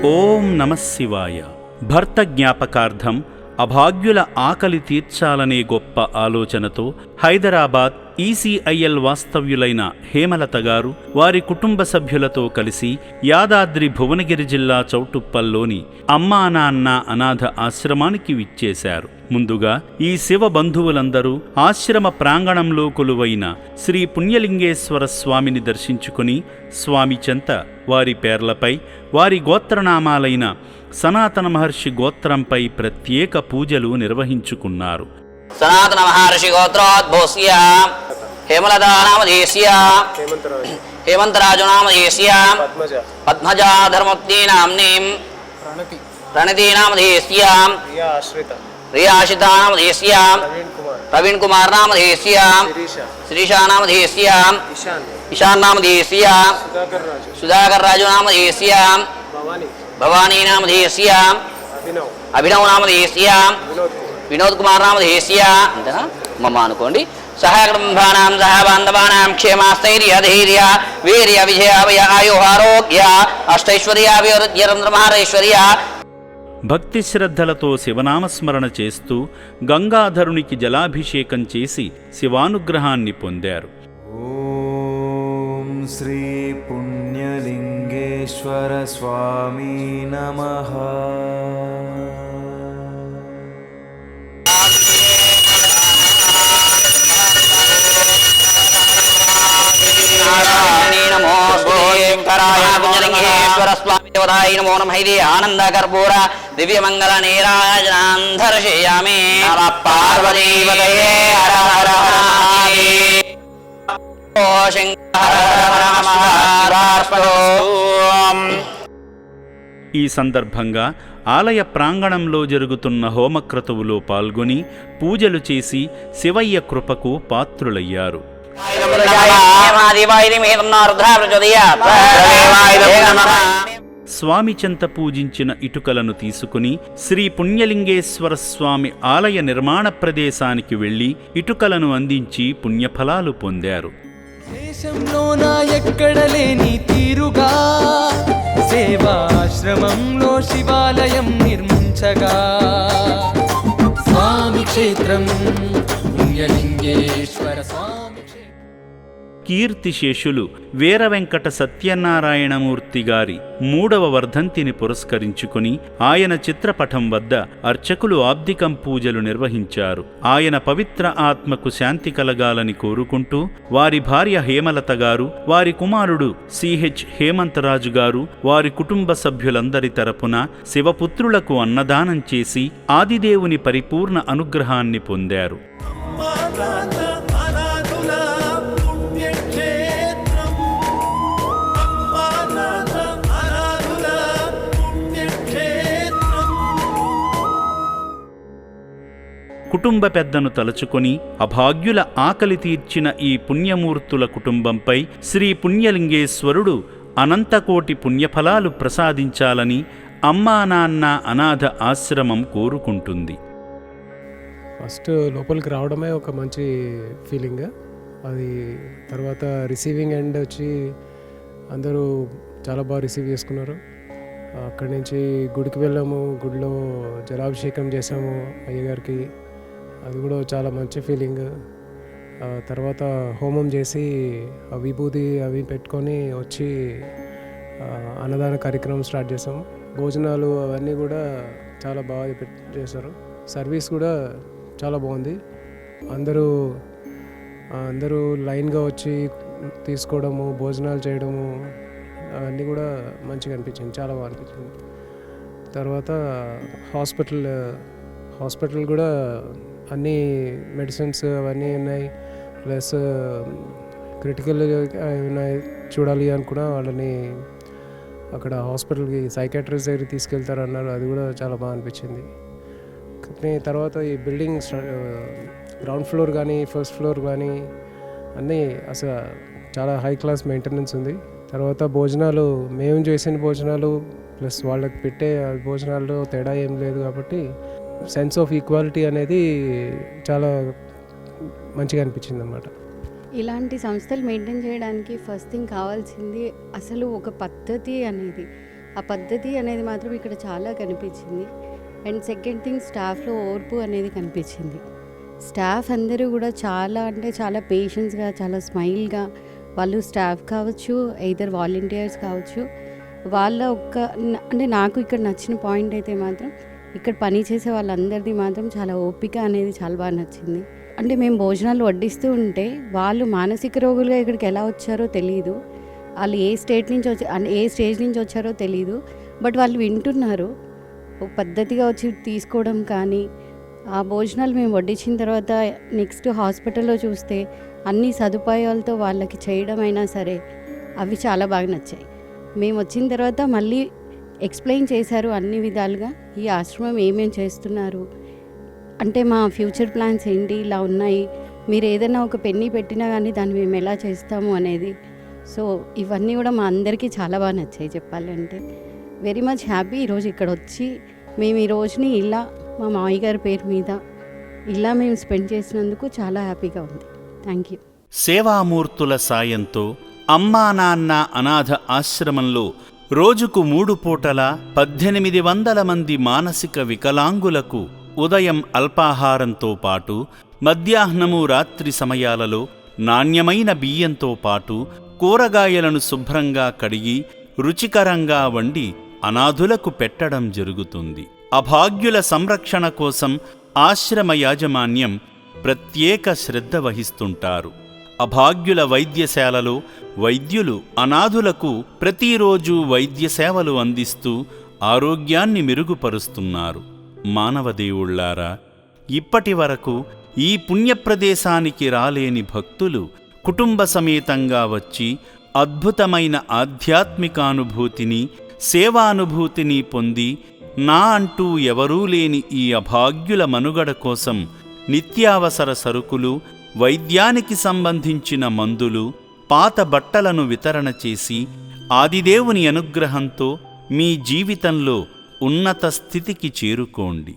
ఓం నమః శివాయ. భర్త జ్ఞాపకార్థం అభాగ్యుల ఆకలి తీర్చాలనే గొప్ప ఆలోచనతో హైదరాబాద్ ఈసీఐఎల్ వాస్తవ్యులైన హేమలత గారు వారి కుటుంబ సభ్యులతో కలిసి యాదాద్రి భువనగిరి జిల్లా చౌటుప్పల్లోని అమ్మా నాన్న అనాథ ఆశ్రమానికి విచ్చేశారు. ముందుగా ఈ శివ బంధువులందరూ ఆశ్రమ ప్రాంగణంలో కొలువైన శ్రీ పుణ్యలింగేశ్వర స్వామిని దర్శించుకుని స్వామి చెంత వారి పేర్లపై వారి గోత్రనామాలైన సనాతన మహర్షి గోత్రంపై ప్రత్యేక పూజలు నిర్వహించుకున్నారు. సనాతన మహర్షి గోత్రోద్భూస్య హేమలతా నామధేస్య హేమంతరాజు నామధేస్య పద్మజా ధర్మోక్తి నామ్నీం ప్రణతి నామధేస్య రియాశ్రిత నామధేస్య ప్రవీణ్ కుమార్ నామధేస్య శ్రీషా నామధేస్య ఇషాన్ నామధేస్య సుధాకర్ రాజు నామధేస్య భవానీ నామధేస్య అభినవ్ నామధేస్య వినోద్ కుమార్ నామధేస్య అంతేనా మమ్మ అనుకోండి. సహకుటుంబానాం సహ బాంధవానాం క్షేమాస్థైర్య ధైర్య వీర్య విజయాభయ ఆయుహారోగ్య అష్టైశ్వర్యాభివృద్ధ్యరంధ్రమహారైశ్వర్య. భక్తి శ్రద్ధలతో శివనామస్మరణ చేస్తూ గంగాధరునికి జలాభిషేకం చేసి శివానుగ్రహాన్ని పొందారు. ఓం శ్రీ పుణ్యలింగేశ్వర స్వామి నమః. నమో శంకరాయ పుణ్యలింగేశ్వర స్వామి దేవతాయ నమో నమః. ఇది ఆనంద కర్పూర దివ్యమంగళ నీరాజనాం దర్శయామి. పార్వతీపతయే హర హర మహాదేవ. ఓ శంకర ఈ సందర్భంగా ఆలయ ప్రాంగణంలో జరుగుతున్న హోమక్రతువులో పాల్గొని పూజలు చేసి శివయ్య కృపకు పాత్రులయ్యారు. స్వామి చెంత పూజించిన ఇటుకలను తీసుకుని శ్రీ పుణ్యలింగేశ్వర స్వామి ఆలయ నిర్మాణ ప్రదేశానికి వెళ్లి ఇటుకలను అందించి పుణ్యఫలాలు పొందారు. దేశంలోన ఎక్కడ లేని తీరుగా సేవాశ్రమంలో శివాలయం నిర్మించగా స్వామి క్షేత్రం పుణ్యలింగేశ్వర స్వామి. కీర్తిశేషులు వీర వెంకట సత్యనారాయణమూర్తి గారి 3వ వర్ధంతిని పురస్కరించుకుని ఆయన చిత్రపటం వద్ద అర్చకులు ఆబ్దికం పూజలు నిర్వహించారు. ఆయన పవిత్ర ఆత్మకు శాంతి కలగాలని కోరుకుంటూ వారి భార్య హేమలత గారు, వారి కుమారుడు సిహెచ్ హేమంతరాజు గారు, వారి కుటుంబ సభ్యులందరి తరపున శివపుత్రులకు అన్నదానం చేసి ఆదిదేవుని పరిపూర్ణ అనుగ్రహాన్ని పొందారు. కుటుంబ పెద్దను తలుచుకొని అభాగ్యుల ఆకలి తీర్చిన ఈ పుణ్యమూర్తుల కుటుంబంపై శ్రీ పుణ్యలింగేశ్వరుడు అనంతకోటి పుణ్యఫలాలు ప్రసాదించాలని అమ్మా నాన్న అనాథ ఆశ్రమం కోరుకుంటుంది. ఫస్ట్ లోపలికి రావడమే ఒక మంచి ఫీలింగ్. అది తర్వాత రిసీవింగ్ ఎండ్ వచ్చి అందరూ చాలా బాగా రిసీవ్ చేసుకున్నారు. అక్కడి నుంచి గుడికి వెళ్ళాము, గుడిలో జలాభిషేకం చేసాము అయ్యగారికి. అది కూడా చాలా మంచి ఫీలింగ్. తర్వాత హోమం చేసి ఆ విభూది అవి పెట్టుకొని వచ్చి అన్నదాన కార్యక్రమం స్టార్ట్ చేసాము. భోజనాలు అవన్నీ కూడా చాలా బాగా చేశారు. సర్వీస్ కూడా చాలా బాగుంది. అందరూ లైన్గా వచ్చి తీసుకోవడము, భోజనాలు చేయడము అవన్నీ కూడా మంచిగా అనిపించింది, చాలా బాగా అనిపించింది. తర్వాత హాస్పిటల్ కూడా అన్ని మెడిసిన్స్ అవన్నీ ఉన్నాయి. ప్లస్ క్రిటికల్ ఉన్నాయి చూడాలి అనుకున్నా వాళ్ళని అక్కడ హాస్పిటల్కి సైకాట్రిస్ట్ దగ్గరికి తీసుకెళ్తారన్నారు. అది కూడా చాలా బాగా అనిపించింది. తర్వాత ఈ బిల్డింగ్ గ్రౌండ్ ఫ్లోర్ కానీ ఫస్ట్ ఫ్లోర్ కానీ అన్నీ అసలు చాలా హై క్లాస్ మెయింటెనెన్స్ ఉంది. తర్వాత భోజనాలు మేము చేసిన భోజనాలు ప్లస్ వాళ్ళకి పెట్టే భోజనాల్లో తేడా ఏం లేదు కాబట్టి సెన్స్ ఆఫ్ ఈక్వాలిటీ అనేది చాలా మంచిగా అనిపించింది అన్నమాట. ఇలాంటి సంస్థలు మెయింటైన్ చేయడానికి ఫస్ట్ థింగ్ కావాల్సింది అసలు ఒక పద్ధతి అనేది. ఆ పద్ధతి అనేది మాత్రం ఇక్కడ చాలా కనిపించింది. అండ్ సెకండ్ థింగ్, స్టాఫ్లో ఓర్పు అనేది కనిపించింది. స్టాఫ్ అందరూ కూడా చాలా అంటే చాలా పేషెన్స్గా, చాలా స్మైల్గా, వాళ్ళు స్టాఫ్ కావచ్చు, ఎయిదర్ వాలంటీర్స్ కావచ్చు, వాళ్ళ అంటే నాకు ఇక్కడ నచ్చిన పాయింట్ అయితే మాత్రం ఇక్కడ పనిచేసే వాళ్ళందరిది మాత్రం చాలా ఓపిక అనేది చాలా బాగా నచ్చింది. అంటే మేము భోజనాలు వడ్డిస్తూ ఉంటే వాళ్ళు మానసిక రోగులుగా ఇక్కడికి ఎలా వచ్చారో తెలియదు, వాళ్ళు ఏ స్టేజ్ నుంచి వచ్చారో తెలియదు, బట్ వాళ్ళు వింటున్నారు. ఒక పద్ధతిగా వచ్చి తీసుకోవడం కానీ, ఆ భోజనాలు మేము వడ్డించిన తర్వాత నెక్స్ట్ హాస్పిటల్లో చూస్తే అన్ని సదుపాయాలతో వాళ్ళకి చేయడం అయినా సరే అవి చాలా బాగా నచ్చాయి. మేము వచ్చిన తర్వాత మళ్ళీ ఎక్స్ప్లెయిన్ చేశారు అన్ని విధాలుగా, ఈ ఆశ్రమం ఏమేమి చేస్తున్నారు, అంటే మా ఫ్యూచర్ ప్లాన్స్ ఏంటి, ఇలా ఉన్నాయి, మీరు ఏదైనా ఒక పెన్నీ పెట్టినా కానీ దాన్ని మేము ఎలా చేస్తాము అనేది. సో ఇవన్నీ కూడా మా అందరికీ చాలా బాగా నచ్చాయి చెప్పాలంటే. వెరీ మచ్ హ్యాపీ ఈరోజు ఇక్కడ వచ్చి మేము ఈ రోజుని ఇలా మా మామయ్య గారి పేరు మీద ఇలా మేము స్పెండ్ చేసినందుకు చాలా హ్యాపీగా ఉంది. Thank you. సేవామూర్తుల సాయంతో అమ్మా నాన్న అనాథ ఆశ్రమంలో రోజుకు 3 పూటల 1800 మంది మానసిక వికలాంగులకు ఉదయం అల్పాహారంతో పాటు మధ్యాహ్నము రాత్రి సమయాలలో నాణ్యమైన బియ్యంతో పాటు కూరగాయలను శుభ్రంగా కడిగి రుచికరంగా వండి అనాథులకు పెట్టడం జరుగుతుంది. అభాగ్యుల సంరక్షణ కోసం ఆశ్రమ యాజమాన్యం ప్రత్యేక శ్రద్ధ వహిస్తుంటారు. అభాగ్యుల వైద్యశాలలో వైద్యులు అనాథులకు ప్రతిరోజు వైద్య సేవలు అందిస్తూ ఆరోగ్యాన్ని మెరుగుపరుస్తున్నారు. మానవదేవుళ్లారా, ఇప్పటి వరకు ఈ పుణ్యప్రదేశానికి రాలేని భక్తులు కుటుంబ సమేతంగా వచ్చి అద్భుతమైన ఆధ్యాత్మికానుభూతిని, సేవానుభూతిని పొంది నా అంటూ ఎవరూ లేని ఈ అభాగ్యుల మనుగడ కోసం నిత్యావసర సరుకులు, వైద్యానికి సంబంధించిన మందులు, పాత బట్టలను వితరణ చేసి ఆదిదేవుని అనుగ్రహంతో మీ జీవితంలో ఉన్నత స్థితికి చేరుకోండి.